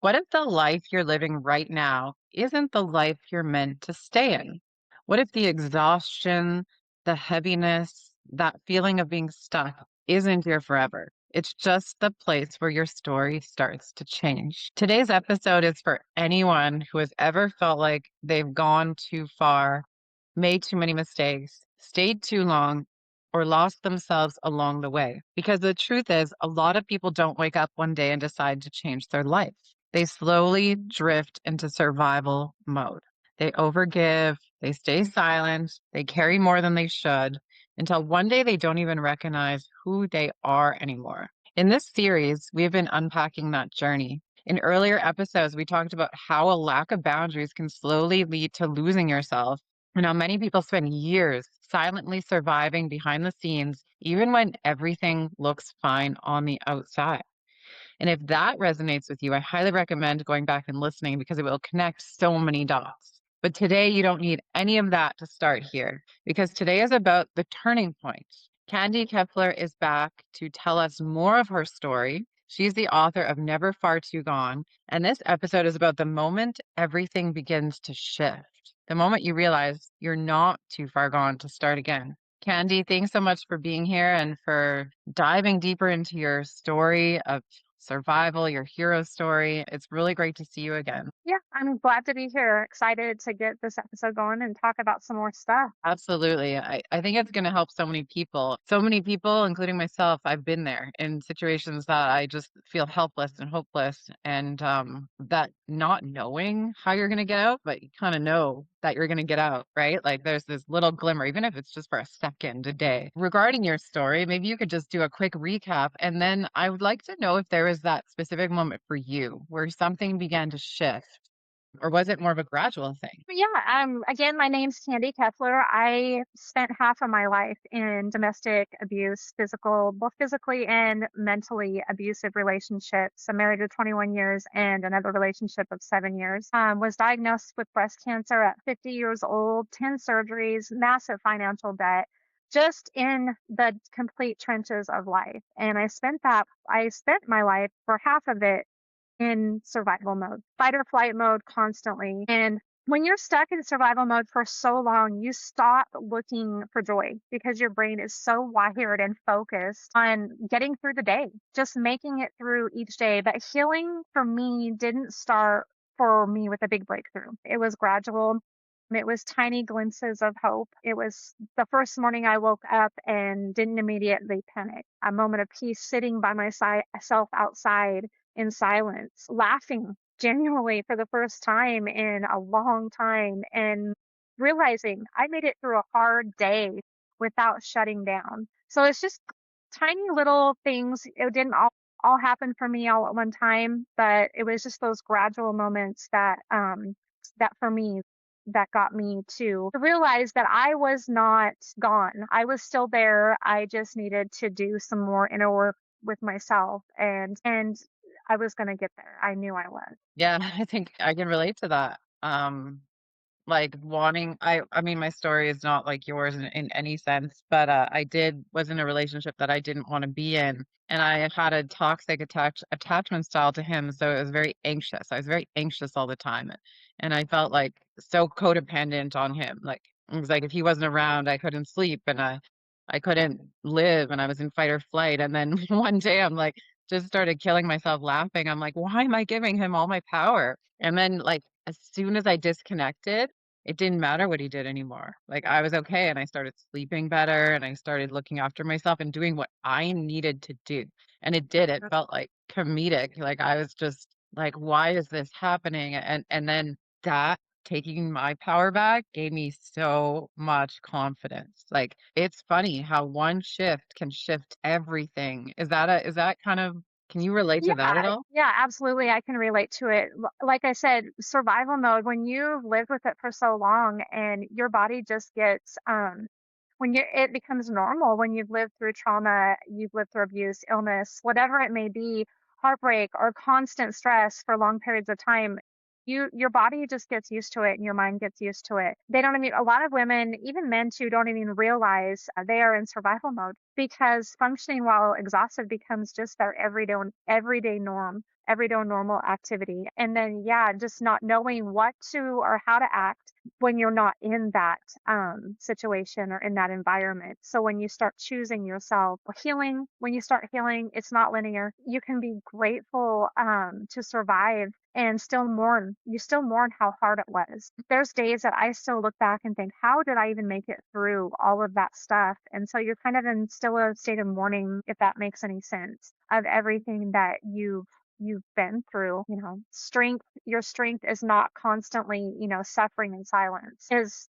What if the life you're living right now isn't the life you're meant to stay in? What if the exhaustion, the heaviness, that feeling of being stuck isn't here forever? It's just the place where your story starts to change. Today's episode is for anyone who has ever felt like they've gone too far, made too many mistakes, stayed too long, or lost themselves along the way. Because the truth is, a lot of people don't wake up one day and decide to change their life. They slowly drift into survival mode. They overgive, they stay silent, they carry more than they should, until one day they don't even recognize who they are anymore. In this series, we've been unpacking that journey. In earlier episodes, we talked about how a lack of boundaries can slowly lead to losing yourself, and how many people spend years silently surviving behind the scenes, even when everything looks fine on the outside. And if that resonates with you, I highly recommend going back and listening because it will connect so many dots. But today, you don't need any of that to start here because today is about the turning point. Candi Keffeler is back to tell us more of her story. She's the author of Never Far Too Gone. And this episode is about the moment everything begins to shift, the moment you realize you're not too far gone to start again. Candy, thanks so much for being here and for diving deeper into your story of survival, your hero story. It's really great to see you again. Yeah, I'm glad to be here. Excited to get this episode going and talk about some more stuff. Absolutely. I think it's going to help so many people. So many people, including myself, I've been there in situations that I just feel helpless and hopeless. And that not knowing how you're going to get out, but you kind of know that you're going to get out, right? Like there's this little glimmer, even if it's just for a second a day. Regarding your story, maybe you could just do a quick recap. And then I would like to know if there was that specific moment for you where something began to shift, or was it more of a gradual thing? But yeah, again, my name's Candi Keffeler. I spent half of my life in domestic abuse, both physically and mentally abusive relationships. I'm married to 21 years and another relationship of 7 years. Was diagnosed with breast cancer at 50 years old, 10 surgeries, massive financial debt, just in the complete trenches of life. And I spent my life for half of it in survival mode, fight or flight mode constantly. And when you're stuck in survival mode for so long, you stop looking for joy because your brain is so wired and focused on getting through the day, just making it through each day. But healing for me didn't start for me with a big breakthrough. It was gradual. It was tiny glimpses of hope. It was the first morning I woke up and didn't immediately panic. A moment of peace sitting by myself outside in silence, laughing genuinely for the first time in a long time and realizing I made it through a hard day without shutting down. So it's just tiny little things. It didn't all happen for me all at one time, but it was just those gradual moments that for me that got me to realize that I was not gone. I was still there. I just needed to do some more inner work with myself and I was going to get there. I knew I was. Yeah, I think I can relate to that. Like wanting, I mean, my story is not like yours in any sense, but I did was in a relationship that I didn't want to be in, and I had a toxic attachment style to him, so it was very anxious. I was very anxious all the time, and I felt like so codependent on him. Like it was like if he wasn't around, I couldn't sleep, and I couldn't live, and I was in fight or flight. And then one day, I'm like just started killing myself laughing. I'm like, why am I giving him all my power? And then like as soon as I disconnected, it didn't matter what he did anymore. Like I was okay and I started sleeping better and I started looking after myself and doing what I needed to do. And it did. It felt like comedic. Like I was just like, why is this happening? And then that taking my power back gave me so much confidence. Like it's funny how one shift can shift everything. Is that kind of, can you relate to that at Yeah, all? yeah, absolutely. I can relate to it. Like I said, survival mode, when you've lived with it for so long and your body just gets, it becomes normal when you've lived through trauma, you've lived through abuse, illness, whatever it may be, heartbreak or constant stress for long periods of time, your body just gets used to it and your mind gets used to it. They don't even, a lot of women, even men too, don't even realize they are in survival mode because functioning while exhausted becomes just their everyday norm. everyday normal activity. And then, yeah, just not knowing what to or how to act when you're not in that situation or in that environment. So when you start choosing yourself, healing, when you start healing, it's not linear. You can be grateful to survive and still mourn. You still mourn how hard it was. There's days that I still look back and think, how did I even make it through all of that stuff? And so you're kind of in still a state of mourning, if that makes any sense, of everything that you've been through. Strength, your strength is not constantly, suffering in silence. Is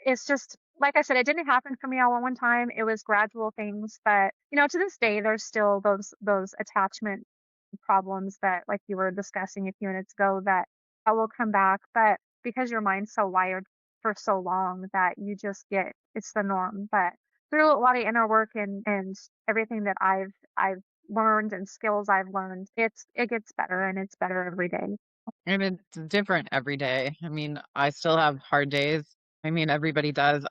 it's just like I said, it didn't happen for me all at one time. It was gradual things, but to this day, there's still those attachment problems that, like you were discussing a few minutes ago, that will come back. But because your mind's so wired for so long that you just get it's the norm. But through a lot of inner work and everything that I've learned and skills I've learned, it gets better and it's better every day. And it's different every day. I mean, I still have hard days. I mean, everybody does.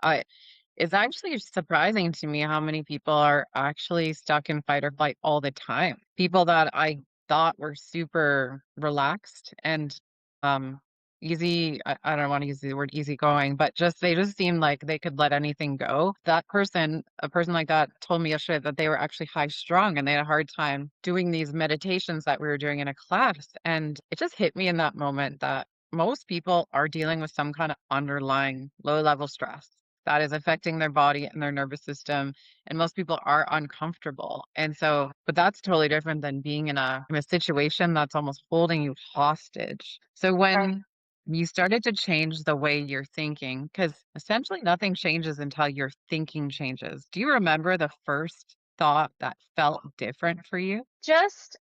It's actually surprising to me how many people are actually stuck in fight or flight all the time. People that I thought were super relaxed and um I don't want to use the word easygoing, but just they just seemed like they could let anything go. A person like that told me yesterday that they were actually high strung and they had a hard time doing these meditations that we were doing in a class. And it just hit me in that moment that most people are dealing with some kind of underlying low level stress that is affecting their body and their nervous system. And most people are uncomfortable. And so, but that's totally different than being in a situation that's almost holding you hostage. So Right. when you started to change the way you're thinking, because essentially nothing changes until your thinking changes. Do you remember the first thought that felt different for you? Just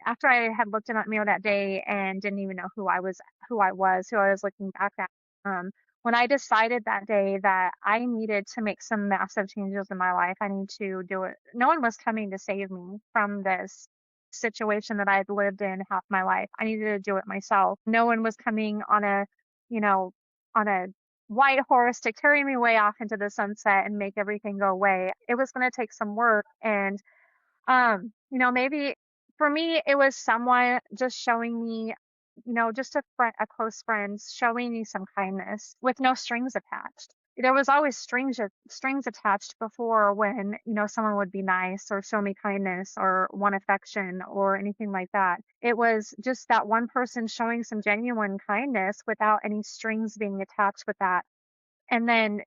after I had looked in that mirror that day and didn't even know who I was looking back at, when I decided that day that I needed to make some massive changes in my life, I need to do it. No one was coming to save me from this situation that I'd lived in half my life. I needed to do it myself. No one was coming you know, on a white horse to carry me way off into the sunset and make everything go away. It was going to take some work and maybe for me, it was someone just showing me, just a close friend showing me some kindness with no strings attached. There was always strings attached before when, someone would be nice or show me kindness or want affection or anything like that. It was just that one person showing some genuine kindness without any strings being attached with that. And then,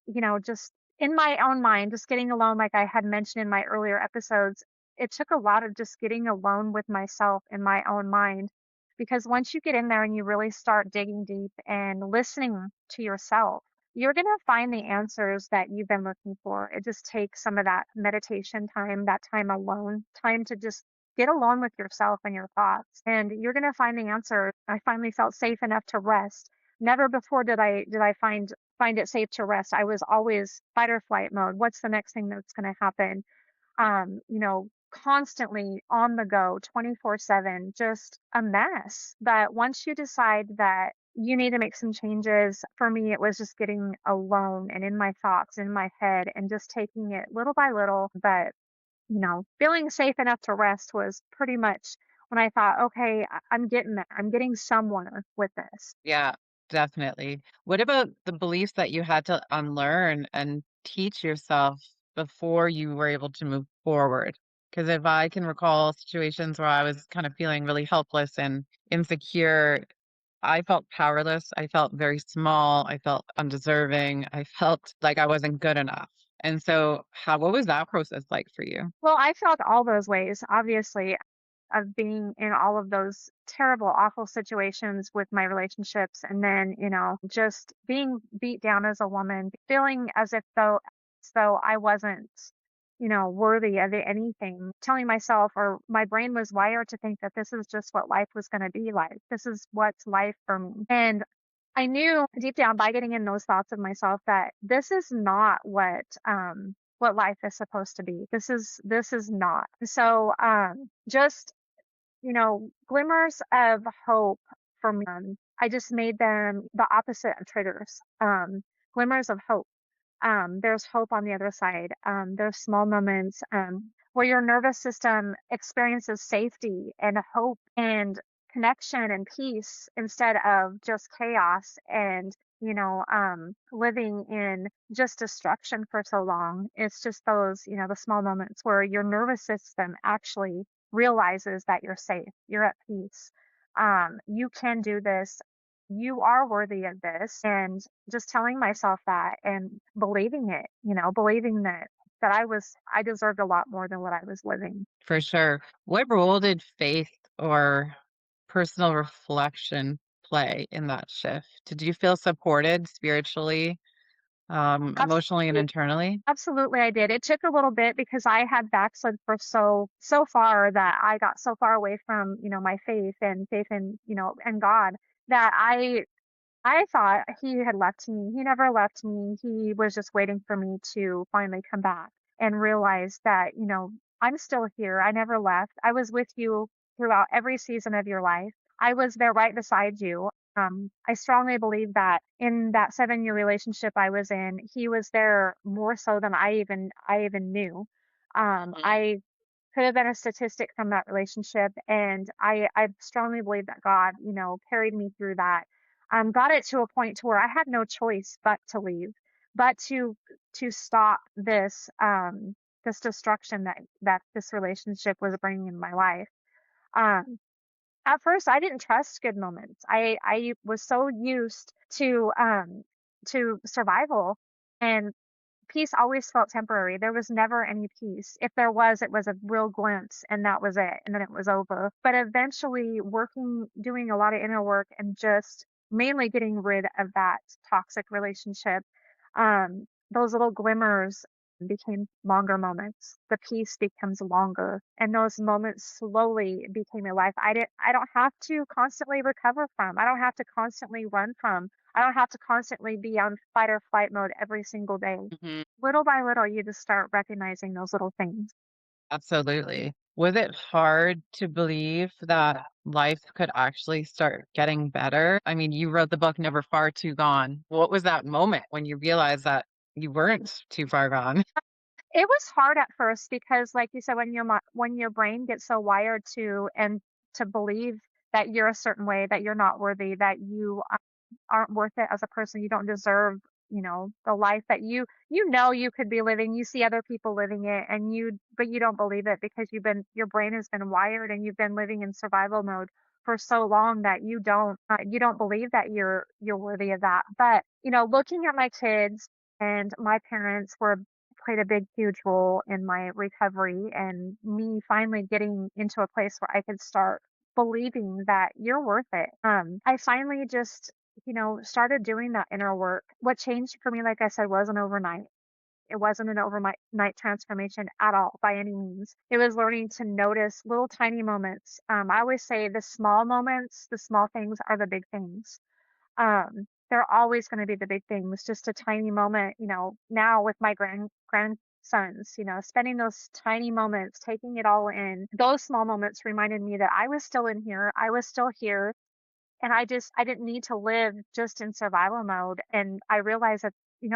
just in my own mind, just getting alone, like I had mentioned in my earlier episodes, it took a lot of just getting alone with myself in my own mind. Because once you get in there and you really start digging deep and listening to yourself, you're going to find the answers that you've been looking for. It just takes some of that meditation time, that time alone, time to just get alone with yourself and your thoughts. And you're going to find the answer. I finally felt safe enough to rest. Never before did I find it safe to rest. I was always fight or flight mode. What's the next thing that's going to happen? Constantly on the go, 24/7, just a mess. But once you decide that you need to make some changes, for me, it was just getting alone and in my thoughts, in my head, and just taking it little by little. But, feeling safe enough to rest was pretty much when I thought, okay, I'm getting there. I'm getting somewhere with this. Yeah, definitely. What about the beliefs that you had to unlearn and teach yourself before you were able to move forward? Because if I can recall situations where I was kind of feeling really helpless and insecure, I felt powerless. I felt very small. I felt undeserving. I felt like I wasn't good enough. And so, what was that process like for you? Well, I felt all those ways, obviously, of being in all of those terrible, awful situations with my relationships. And then, just being beat down as a woman, feeling as though I wasn't, worthy of anything, telling myself or my brain was wired to think that this is just what life was going to be like. This is what's life for me. And I knew deep down by getting in those thoughts of myself that this is not what life is supposed to be. This is not. So just glimmers of hope for me. I just made them the opposite of triggers. Glimmers of hope. There's hope on the other side. There's small moments. where your nervous system experiences safety and hope and connection and peace instead of just chaos and living in just destruction for so long. It's just those, the small moments where your nervous system actually realizes that you're safe, you're at peace. You can do this. You are worthy of this. And just telling myself that and believing it, believing that I deserved a lot more than what I was living. For sure. What role did faith or personal reflection play in that shift? Did you feel supported spiritually, emotionally, and Absolutely. internally? Absolutely, I did. It took a little bit because I had backslid for so far that I got so far away from, my faith in, and God that I thought he had left me. He never left me. He was just waiting for me to finally come back and realize that, I'm still here. I never left. I was with you throughout every season of your life. I was there right beside you. I strongly believe that in that 7-year relationship I was in, he was there more so than I even knew. Mhm. I could have been a statistic from that relationship, and I strongly believe that God, carried me through that. Got it to a point to where I had no choice but to leave, but to stop this destruction that this relationship was bringing in my life. Um, at first, I didn't trust good moments. I was so used to survival, and peace always felt temporary. There was never any peace. If there was, it was a real glimpse and that was it. And then it was over. But eventually doing a lot of inner work and just mainly getting rid of that toxic relationship, those little glimmers became longer moments. The peace becomes longer. And those moments slowly became a life I don't have to constantly recover from. I don't have to constantly run from. I don't have to constantly be on fight or flight mode every single day. Mhm. Little by little, you just start recognizing those little things. Absolutely. Was it hard to believe that life could actually start getting better? I mean, you wrote the book Never Far Too Gone. What was that moment when you realized that you weren't too far gone? It was hard at first because, like you said, when your brain gets so wired to believe that you're a certain way, that you're not worthy, that you aren't worth it as a person. You don't deserve, the life that you could be living. You see other people living it and but you don't believe it because your brain has been wired and you've been living in survival mode for so long that you don't believe that you're worthy of that. But, looking at my kids and my parents were played a big huge role in my recovery and me finally getting into a place where I could start believing that you're worth it. I finally just started doing that inner work. What changed for me, like I said, wasn't overnight. It wasn't an overnight night transformation at all by any means. It was learning to notice little tiny moments. I always say the small moments, the small things are the big things. They're always going to be the big things. Just a tiny moment, now with my grandsons, spending those tiny moments, taking it all in. Those small moments reminded me that I was still in here. I was still here and I didn't need to live just in survival mode, and I realized that,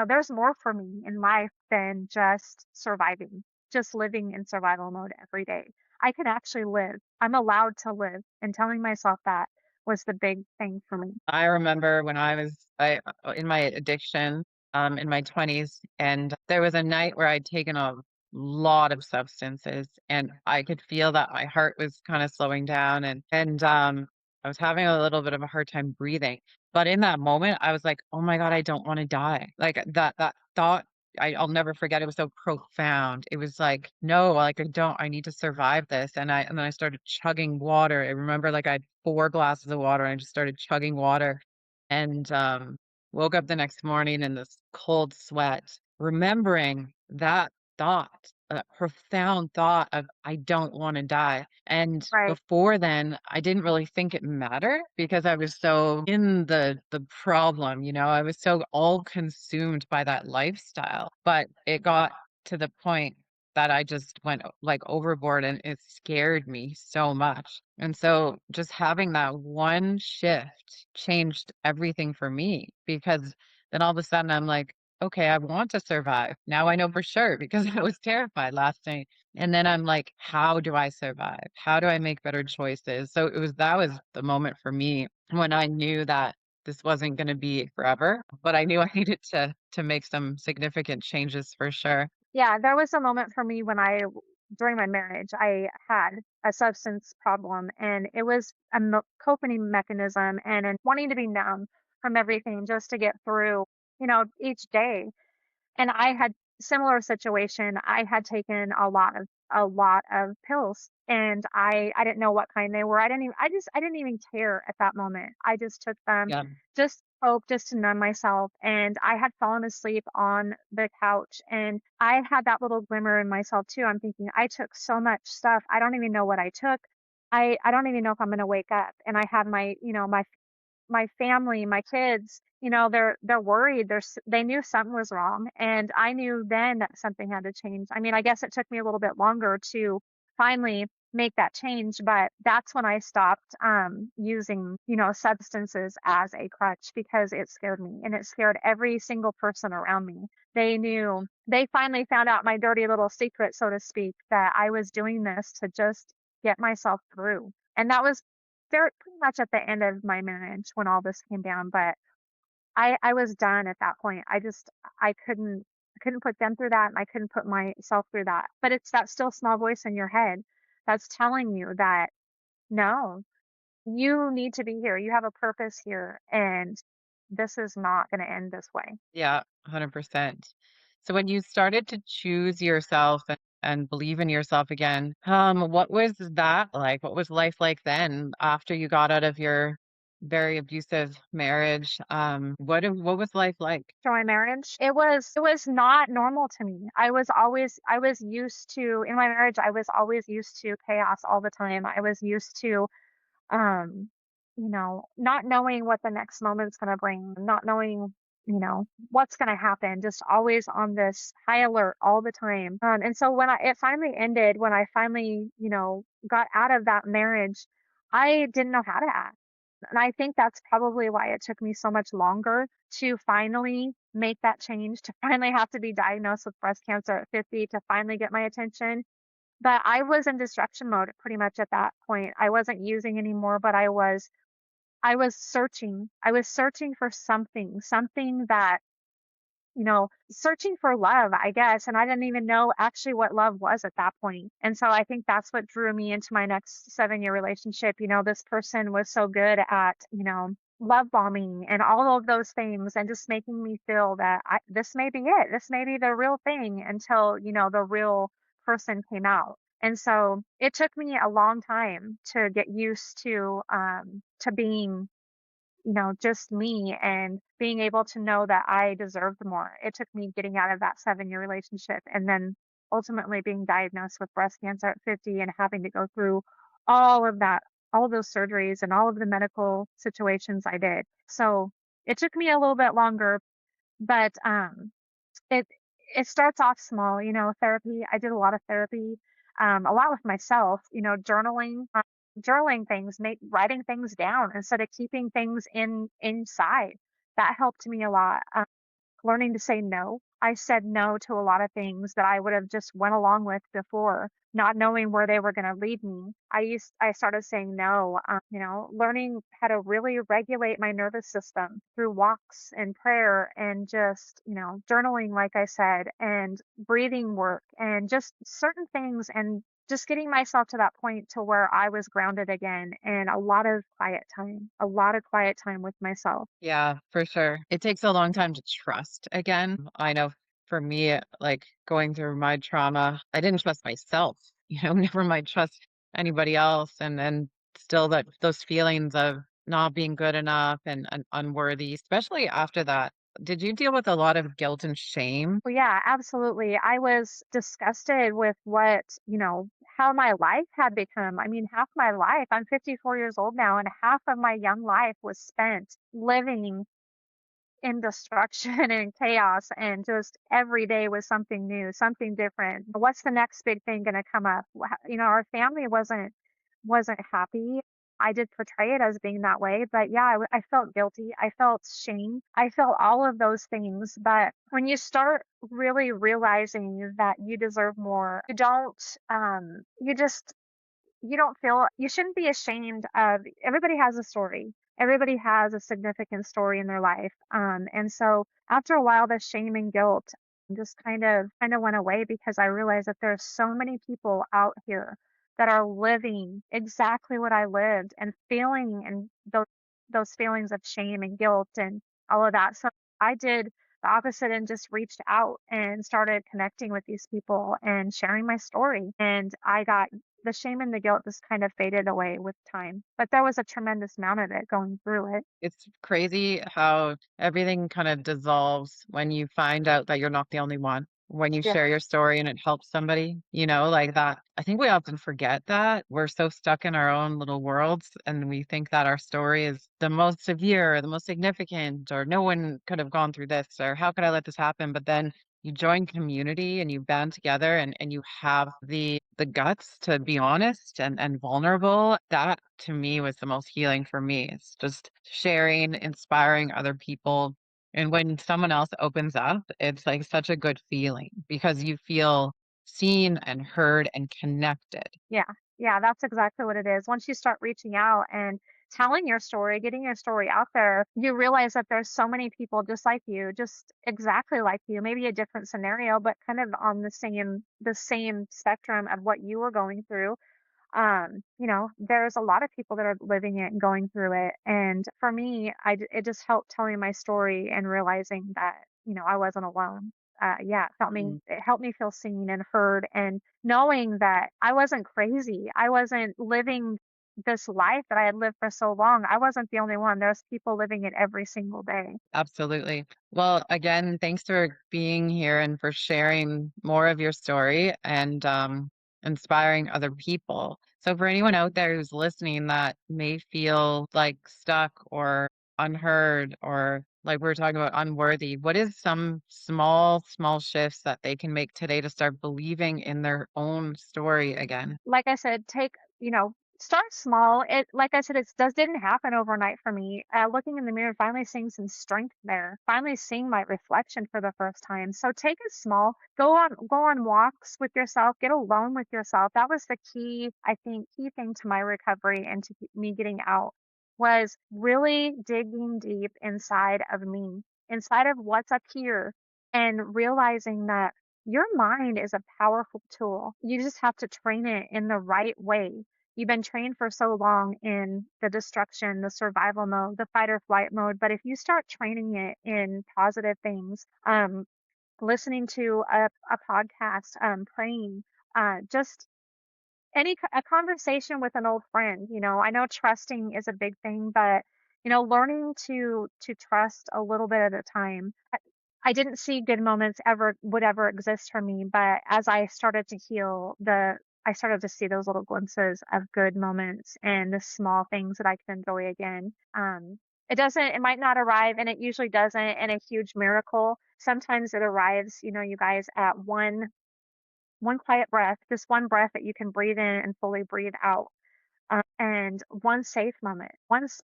there's more for me in life than just surviving, just living in survival mode every day. I can actually live. I'm allowed to live, and telling myself that was the big thing for me. I remember when in my addiction, in my 20s, and there was a night where I'd taken a lot of substances, and I could feel that my heart was kind of slowing down, and I was having a little bit of a hard time breathing. But in that moment, I was like, "Oh my God, I don't want to die." Like that thought, I'll never forget. It was so profound. It was like, no, like I need to survive this. And then I started chugging water. I remember like I had 4 glasses of water and I just started chugging water and woke up the next morning in this cold sweat, remembering that thought, that profound thought of I don't want to die. And Right. before then, I didn't really think it mattered because I was so in the problem, I was so all consumed by that lifestyle. But it got to the point that I just went like overboard and it scared me so much. And so just having that one shift changed everything for me because then all of a sudden I'm like, okay, I want to survive. Now I know for sure because I was terrified last night. And then I'm like, how do I survive? How do I make better choices? So it was that was the moment for me when I knew that this wasn't going to be forever, but I knew I needed to make some significant changes for sure. Yeah, there was a moment for me when during my marriage, I had a substance problem, and it was a coping mechanism and wanting to be numb from everything just to get through, each day. And I had similar situation. I had taken a lot of pills, and I didn't know what kind they were. I didn't even care at that moment. I just took them, Yeah. just hope, just to numb myself. And I had fallen asleep on the couch, and I had that little glimmer in myself too. I'm thinking, I took so much stuff. I don't even know what I took. I don't even know if I'm going to wake up. And I had my family, my kids, they're worried. They knew something was wrong, and I knew then that something had to change. I mean, I guess it took me a little bit longer to finally make that change, but that's when I stopped using, substances as a crutch because it scared me and it scared every single person around me. They finally found out my dirty little secret, so to speak, that I was doing this to just get myself through. And that was very pretty much at the end of my marriage when all this came down, but I was done at that point. I couldn't put them through that, and I couldn't put myself through that. But it's that still small voice in your head that's telling you that, "No, you need to be here. You have a purpose here, and this is not gonna end this way." Yeah, 100%. So when you started to choose yourself and believe in yourself again, what was that like? What was life like then after you got out of your very abusive marriage? What was life like? For my marriage, it was not normal to me. I was used to in my marriage, I was always used to chaos all the time. I was used to um, not knowing what the next moment's going to bring, not knowing, what's going to happen, just always on this high alert all the time. And so it finally ended, when I finally, got out of that marriage, I didn't know how to act. And I think that's probably why it took me so much longer to finally make that change, to finally have to be diagnosed with breast cancer at 50, to finally get my attention. But I was in destruction mode pretty much at that point. I wasn't using anymore, but I was searching. I was searching for something that, searching for love, I guess. And I didn't even know actually what love was at that point. And so I think that's what drew me into my next 7-year relationship. This person was so good at, love bombing and all of those things, and just making me feel that this may be it. This may be the real thing, until, the real person came out. And so it took me a long time to get used to being, just me, and being able to know that I deserved more. It took me getting out of that 7-year relationship, and then ultimately being diagnosed with breast cancer at 50, and having to go through all of that, all of those surgeries and all of the medical situations I did. So it took me a little bit longer, but it it starts off small, therapy. I did a lot of therapy, a lot with myself, journaling things, writing things down instead of keeping things inside. That helped me a lot. Learning to say no. I said no to a lot of things that I would have just went along with before, not knowing where they were going to lead me. I started saying no, learning how to really regulate my nervous system through walks and prayer, and just, journaling, like I said, and breathing work, and just certain things, and just getting myself to that point to where I was grounded again, and a lot of quiet time with myself. Yeah, for sure. It takes a long time to trust again. I know for me, like going through my trauma, I didn't trust myself, never mind trust anybody else. And then still that those feelings of not being good enough and unworthy, especially after that. Did you deal with a lot of guilt and shame? Well, yeah, absolutely. I was disgusted with how my life had become. I mean, half my life, I'm 54 years old now, and half of my young life was spent living in destruction and chaos, and just every day was something new, something different. What's the next big thing going to come up? Our family wasn't happy. I did portray it as being that way, but yeah, I felt guilty. I felt shame. I felt all of those things. But when you start really realizing that you deserve more, you don't feel, you shouldn't be ashamed of, everybody has a story. Everybody has a significant story in their life. And so after a while, the shame and guilt just kind of went away because I realized that there's so many people out here that are living exactly what I lived and feeling and those feelings of shame and guilt and all of that. So I did the opposite and just reached out and started connecting with these people and sharing my story. And I got the shame and the guilt just kind of faded away with time, but there was a tremendous amount of it going through it. It's crazy how everything kind of dissolves when you find out that you're not the only one. When you Yeah. share your story and it helps somebody, like that. I think we often forget that. We're so stuck in our own little worlds and we think that our story is the most severe, or the most significant, or no one could have gone through this, or how could I let this happen? But then you join community and you band together and you have the guts to be honest and vulnerable. That to me was the most healing for me. It's just sharing, inspiring other people. And when someone else opens up, it's like such a good feeling because you feel seen and heard and connected. Yeah. Yeah, that's exactly what it is. Once you start reaching out and telling your story, getting your story out there, you realize that there's so many people just like you, just exactly like you, maybe a different scenario, but kind of on the same spectrum of what you were going through. There's a lot of people that are living it and going through it. And for me, it just helped telling my story and realizing that, I wasn't alone. Yeah, Mm. it helped me feel seen and heard and knowing that I wasn't crazy. I wasn't living this life that I had lived for so long. I wasn't the only one. There's people living it every single day. Absolutely. Well, again, thanks for being here and for sharing more of your story and inspiring other people. So, for anyone out there who's listening that may feel like stuck or unheard or like we were talking about unworthy, what is some small, small shifts that they can make today to start believing in their own story again? Like I said, start small. It like I said, it does didn't happen overnight for me. Looking in the mirror, finally seeing some strength there, finally seeing my reflection for the first time. So take it small. Go on walks with yourself. Get alone with yourself. That was the key, I think, key thing to my recovery and to me getting out was really digging deep inside of me, inside of what's up here, and realizing that your mind is a powerful tool. You just have to train it in the right way. You've been trained for so long in the destruction, the survival mode, the fight or flight mode. But if you start training it in positive things, listening to a podcast, praying, just a conversation with an old friend, I know trusting is a big thing, but learning to trust a little bit at a time. I didn't see good moments ever would ever exist for me, but as I started to heal, I started to see those little glimpses of good moments and the small things that I can enjoy again. It might not arrive, and it usually doesn't in a huge miracle. Sometimes it arrives, you guys, at one quiet breath, just one breath that you can breathe in and fully breathe out, and one safe moment,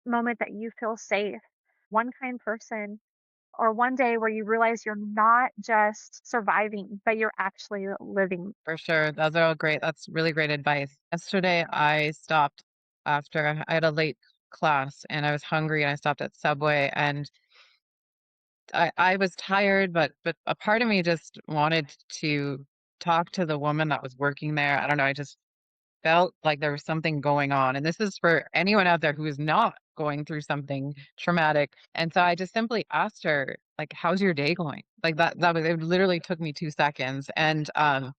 moment that you feel safe, one kind person, or one day where you realize you're not just surviving, but you're actually living. For sure. Those are all great. That's really great advice. Yesterday, I stopped after I had a late class and I was hungry and I stopped at Subway and I was tired, but a part of me just wanted to talk to the woman that was working there. I don't know. I just felt like there was something going on. And this is for anyone out there who is not going through something traumatic. And so I just simply asked her, like, how's your day going? Like that was it literally took me 2 seconds. And I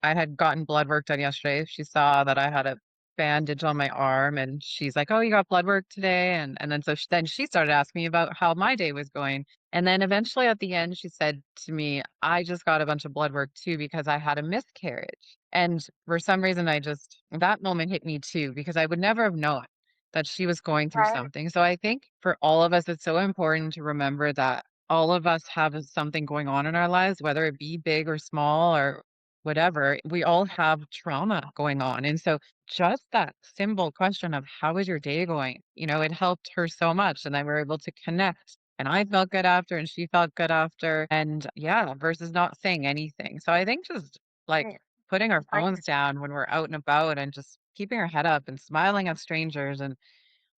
had gotten blood work done yesterday. She saw that I had a bandage on my arm and she's like, oh, you got blood work today? And then then she started asking me about how my day was going. And then eventually at the end, she said to me, I just got a bunch of blood work too because I had a miscarriage. And for some reason, that moment hit me too, because I would never have known that she was going through Right. something. So I think for all of us, it's so important to remember that all of us have something going on in our lives, whether it be big or small or whatever, we all have trauma going on. And so just that simple question of how is your day going? It helped her so much. And then we were able to connect. And I felt good after, and she felt good after. And yeah, versus not saying anything. So I think just like Right. putting our I phones down when we're out and about and just keeping our head up and smiling at strangers and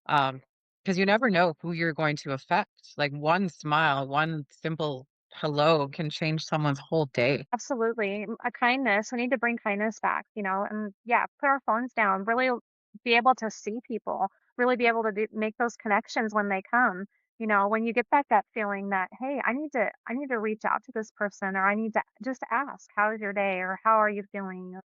um, because you never know who you're going to affect. Like one smile, one simple hello can change someone's whole day. absolutely. A kindness. We need to bring kindness back, and yeah, put our phones down, really be able to see people, really be able to make those connections when they come. When you get that gut feeling that, hey, I need to reach out to this person, or I need to just ask, how's your day, or how are you feeling?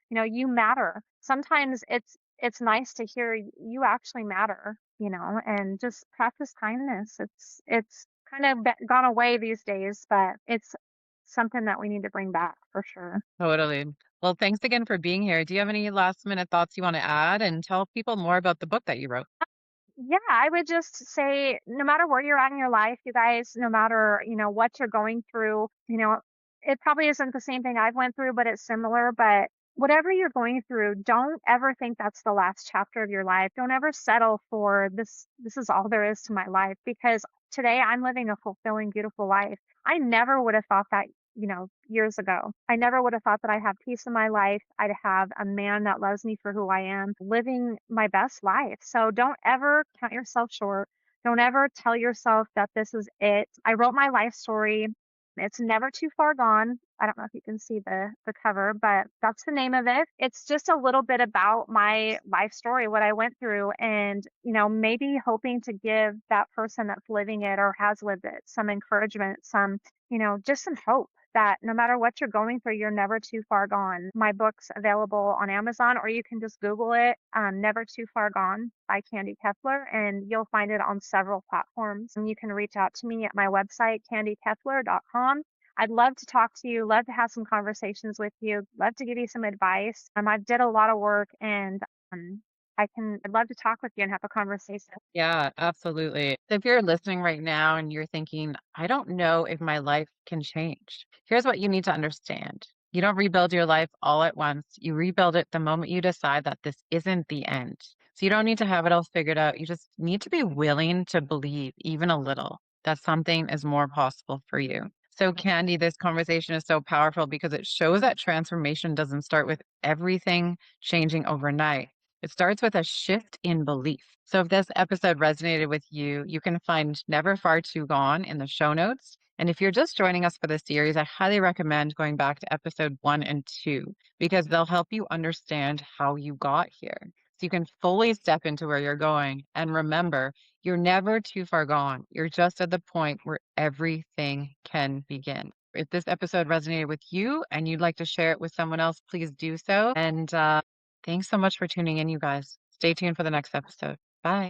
You matter. Sometimes it's nice to hear you actually matter, and just practice kindness. It's kind of gone away these days, but it's something that we need to bring back for sure. Totally. Well, thanks again for being here. Do you have any last minute thoughts you want to add and tell people more about the book that you wrote? Yeah, I would just say no matter where you're at in your life, you guys, no matter, what you're going through, it probably isn't the same thing I've went through, but it's similar. But whatever you're going through, don't ever think that's the last chapter of your life. Don't ever settle for this is all there is to my life, because today I'm living a fulfilling, beautiful life. I never would have thought that, years ago. I never would have thought that I'd have peace in my life. I'd have a man that loves me for who I am, living my best life. So don't ever count yourself short. Don't ever tell yourself that this is it. I wrote my life story. It's never too far gone. I don't know if you can see the cover, but that's the name of it. It's just a little bit about my life story, what I went through, and maybe hoping to give that person that's living it or has lived it some encouragement, some just some hope that no matter what you're going through, you're never too far gone. My book's available on Amazon, or you can just Google it, Never Too Far Gone by Candi Keffeler, and you'll find it on several platforms. And you can reach out to me at my website, candikeffeler.com. I'd love to talk to you, love to have some conversations with you, love to give you some advice. I did a lot of work, and I'd love to talk with you and have a conversation. Yeah, absolutely. So if you're listening right now and you're thinking, I don't know if my life can change, here's what you need to understand. You don't rebuild your life all at once. You rebuild it the moment you decide that this isn't the end. So you don't need to have it all figured out. You just need to be willing to believe, even a little, that something is more possible for you. So, Candy, this conversation is so powerful because it shows that transformation doesn't start with everything changing overnight. It starts with a shift in belief. So if this episode resonated with you, you can find Never Far Too Gone in the show notes. And if you're just joining us for this series, I highly recommend going back to episode 1 and 2 because they'll help you understand how you got here. So you can fully step into where you're going. And remember, you're never too far gone. You're just at the point where everything can begin. If this episode resonated with you and you'd like to share it with someone else, please do so. And thanks so much for tuning in, you guys. Stay tuned for the next episode. Bye.